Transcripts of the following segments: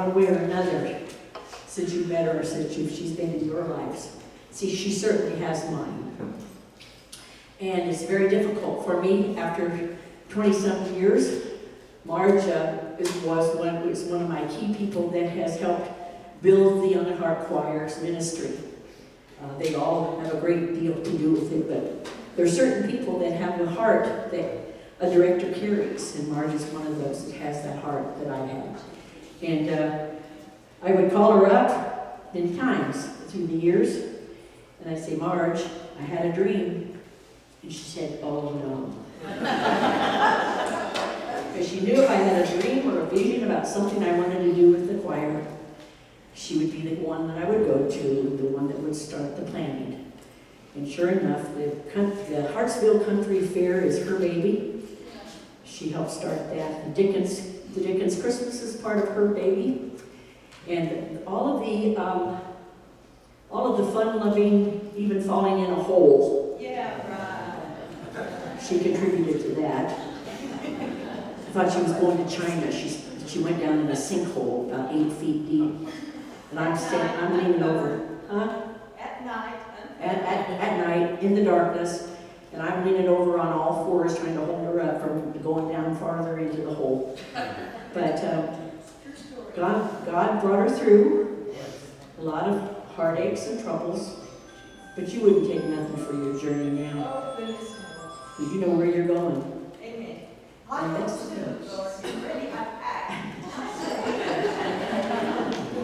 one way or another since you met her, since she's been in your lives. See, she certainly has mine. And it's very difficult for me after 20-something years. Marge was one of my key people that has helped build the Young at Heart Choir's ministry. They all have a great deal to do with it, but there are certain people that have the heart that a director carries, and Marge is one of those that has that heart that I have. And I would call her up many times through the years, and I'd say, Marge, I had a dream. And she said, oh no. Because she knew if I had a dream or a vision about something I wanted to do with the choir, she would be the one that I would go to, the one that would start the planning. And sure enough, the Hartsville Country Fair is her baby. She helped start that. The Dickens Christmas is part of her baby. And all of the fun-loving, even falling in a hole. Yeah, right. She contributed to that. I thought she was going to China. She went down in a sinkhole about 8 feet deep. And I'm leaning over. Huh? At night. At night, in the darkness. And I'm leaning over on all fours trying to hold her up from going down farther into the hole. But God brought her through a lot of heartaches and troubles. But you wouldn't take nothing for your journey now. Because you know where you're going. Amen. And that's the thing.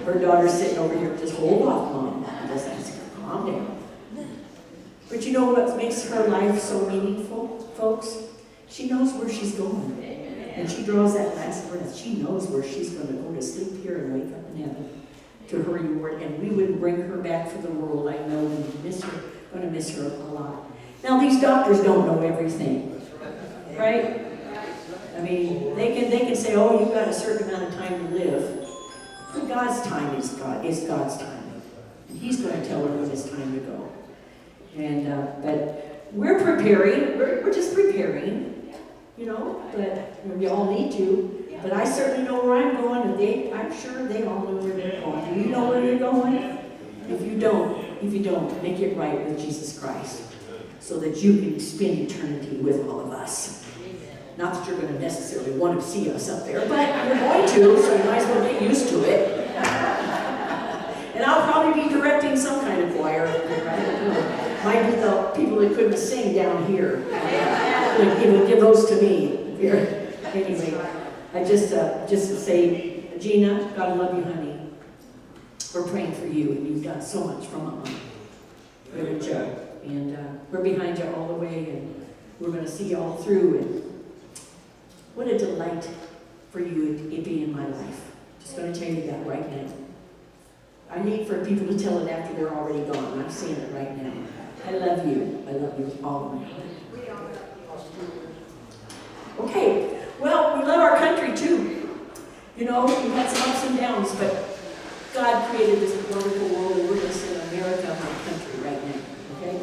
Her daughter's sitting over here, just hold off, Mom. Just calm down. But you know what makes her life so meaningful, folks? She knows where she's going. And she draws that last breath. She knows where she's going to go to sleep here and wake up in heaven to her reward. And we wouldn't bring her back for the world. I know we miss her, going to miss her a lot. Now, these doctors don't know everything, right? I mean, they can say, oh, you've got a certain amount of time to live. But God's time is God's time. And He's going to tell her when it's time to go. And but we're preparing. We're just preparing, you know. But we all need to. But I certainly know where I'm going, and I'm sure they all know where they're going. Do you know where you're going? If you don't, make it right with Jesus Christ, so that you can spend eternity with all of us. Not that you're going to necessarily want to see us up there, but you're going to, so you might as well get used to it. And I'll probably be directing some kind of choir. Might be the people that couldn't sing down here. He would give those to me here. Anyway, I just say, Gina, God love you, honey. We're praying for you, and you've done so much for Mama. Good job. And we're behind you all the way, and we're going to see you all through. And what a delight for you to be in my life. Just going to tell you that right now. I need for people to tell it after they're already gone. I'm saying it right now. I love you. I love you with all of my heart. Okay. Well, we love our country too. You know, we've had some ups and downs, but God created this wonderful world, and we're going to say America, my country, right now. Okay?